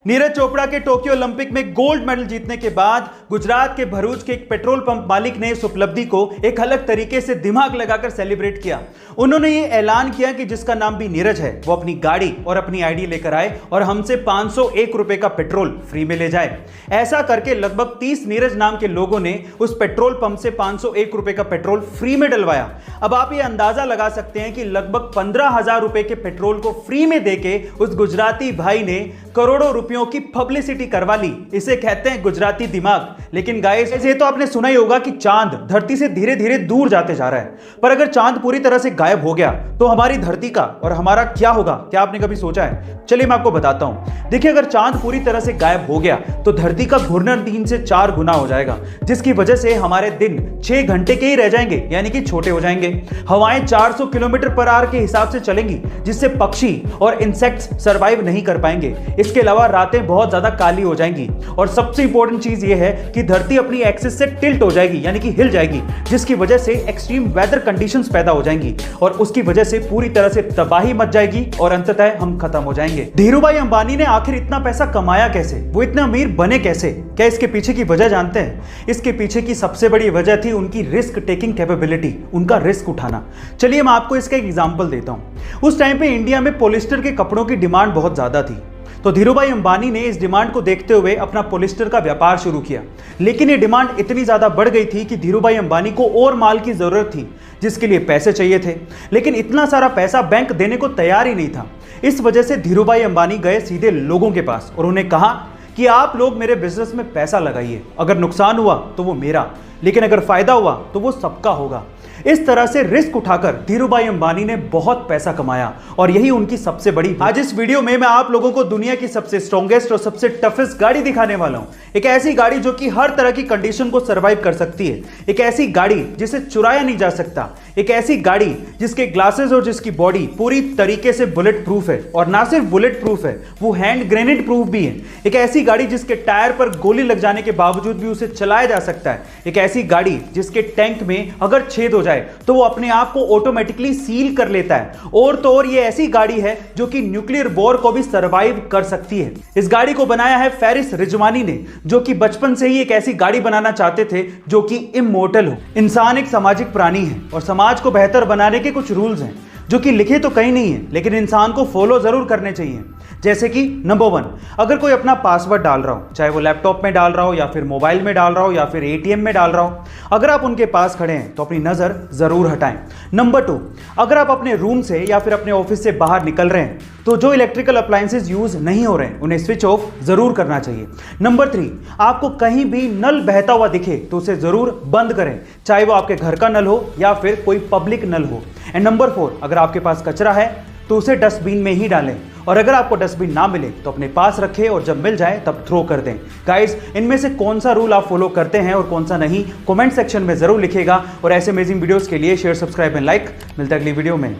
नीरज चोपड़ा के Tokyo Olympic में gold medal जीतने के बाद गुजरात के भरूच के एक पेट्रोल पंप मालिक ने इस उपलब्धि को एक अलग तरीके से दिमाग लगाकर सेलिब्रेट किया। उन्होंने ये ऐलान किया कि जिसका नाम भी नीरज है वो अपनी गाड़ी और अपनी आईडी लेकर आए और हमसे 501 रुपए का पेट्रोल फ्री में ले जाए। ऐसा करके लगभग 30 नीरज नाम के लोगों ने उस पेट्रोल पंप से 501 रुपए का पेट्रोल फ्री में डलवाया। अब आप ये अंदाजा लगा सकते हैं कि लगभग 15,000 रुपए के पेट्रोल को फ्री में देके उस गुजराती भाई ने करोड़ों रुपयों की पब्लिसिटी करवा ली। इसे कहते हैं गुजराती दिमाग। लेकिन गाइस, ये तो आपने सुना ही होगा कि चांद धरती से धीरे धीरे दूर जाते जा रहा है, पर अगर चांद पूरी तरह से गायब हो गया तो हमारी धरती का और हमारा क्या होगा? क्या आपने कभी सोचा है? चलिए मैं आपको बताता हूं। देखिए, अगर चांद पूरी तरह से गायब हो गया तो धरती का घूर्णन 3 से 4 गुना हो जाएगा, जिसकी वजह से हमारे दिन 6 घंटे के ही रह जाएंगे, यानी कि छोटे हो जाएंगे। हवाएं 400 किलोमीटर पर आवर के हिसाब से चलेंगी, जिससे पक्षी और इंसेक्ट्स सर्वाइव नहीं कर पाएंगे। इसके अलावा रातें बहुत ज्यादा काली हो जाएंगी और सबसे इंपॉर्टेंट चीज यह है कि धरती अपनी एक्सिस से टिल्ट हो जाएगी, यानी कि हिल जाएगी, जिसकी वजह से एक्सट्रीम वेदर कंडीशंस पैदा हो जाएंगी और उसकी वजह से पूरी तरह से तबाही मच जाएगी और अंततः हम खत्म हो जाएंगे। धीरूभाई अंबानी ने आखिर इतना पैसा कमाया कैसे? वो इतने अमीर बने कैसे? क्या इसके पीछे की वजह जानते हैं? इसके पीछे की सबसे बड़ी वजह थी उनकी रिस्क टेकिंग कैपेबिलिटी, उनका रिस्क उठाना। चलिए मैं आपको इसका एक एग्जांपल देता हूं। उस टाइम पे इंडिया में पॉलिस्टर के कपड़ों की डिमांड बहुत ज्यादा थी, तो धीरूभाई अंबानी ने इस डिमांड को देखते हुए अपना पॉलिस्टर का व्यापार शुरू किया। लेकिन ये डिमांड इतनी ज्यादा बढ़ गई थी कि धीरूभाई अंबानी को और माल की जरूरत थी, जिसके लिए पैसे चाहिए थे, लेकिन इतना सारा पैसा बैंक देने को तैयार ही नहीं था। इस वजह से धीरूभाई अंबानी गए सीधे लोगों के पास और उन्हें कहा कि आप लोग मेरे बिजनेस में पैसा लगाइए, अगर नुकसान हुआ तो वो मेरा, लेकिन अगर फायदा हुआ तो वो सबका होगा। इस तरह से रिस्क उठाकर धीरूभाई अंबानी ने बहुत पैसा कमाया और यही उनकी सबसे बड़ी। आज इस वीडियो में मैं आप लोगों को दुनिया की सबसे स्ट्रॉन्गेस्ट और सबसे टफेस्ट गाड़ी दिखाने वाला हूं। एक ऐसी गाड़ी जो कि हर तरह की कंडीशन को सर्वाइव कर सकती है, एक ऐसी गाड़ी जिसे चुराया नहीं जा सकता, एक ऐसी गाड़ी जिसके ग्लासेस और जिसकी बॉडी पूरी तरीके से बुलेट प्रूफ है, और ना सिर्फ बुलेट प्रूफ है, वो हैंड ग्रेनेड प्रूफ भी है। एक ऐसी गाड़ी जिसके टायर पर गोली लग जाने के बावजूद भी उसे चलाया जा सकता है। एक ऐसी गाड़ी जिसके टैंक में अगर छेद हो जाए तो वो अपने आप को ऑटोमेटिकली सील कर लेता है। और तो और ये ऐसी गाड़ी है जो कि न्यूक्लियर वॉर को भी सर्वाइव कर सकती है। इस गाड़ी को बनाया है फेरिस रिजवानी ने, जो कि बचपन से ही एक ऐसी गाड़ी बनाना चाहते थे जो कि इमोर्टल हो। इंसान एक सामाजिक प्राणी है और समाज को बेहतर बनाने के कुछ रूल्स हैं जो कि लिखे तो कहीं नहीं है, लेकिन इंसान को फॉलो जरूर करने चाहिए। जैसे कि नंबर 1, अगर कोई अपना पासवर्ड डाल रहा हो, चाहे वो लैपटॉप में डाल रहा हो या फिर मोबाइल में डाल रहा हो या फिर एटीएम में डाल रहा हो, अगर आप उनके पास खड़े हैं तो अपनी नजर जरूर हटाएं। नंबर 2, अगर आप अपने रूम से या फिर अपने ऑफिस से बाहर निकल रहे हैं तो जो इलेक्ट्रिकल अप्लायंसेज यूज नहीं हो रहे हैं उन्हें स्विच ऑफ जरूर करना चाहिए। नंबर 3, आपको कहीं भी नल बहता हुआ दिखे तो उसे जरूर बंद करें, चाहे वो आपके घर का नल हो या फिर कोई पब्लिक नल हो। एंड नंबर 4, अगर आपके पास कचरा है तो उसे डस्टबिन में ही डालें, और अगर आपको डस्टबिन ना मिले तो अपने पास रखें और जब मिल जाए तब थ्रो कर दें। गाइस, इनमें से कौन सा रूल आप फॉलो करते हैं और कौन सा नहीं, कमेंट सेक्शन में जरूर लिखिएगा। और ऐसे अमेजिंग वीडियोस के लिए शेयर, सब्सक्राइब एंड लाइक। मिलता है अगली वीडियो में।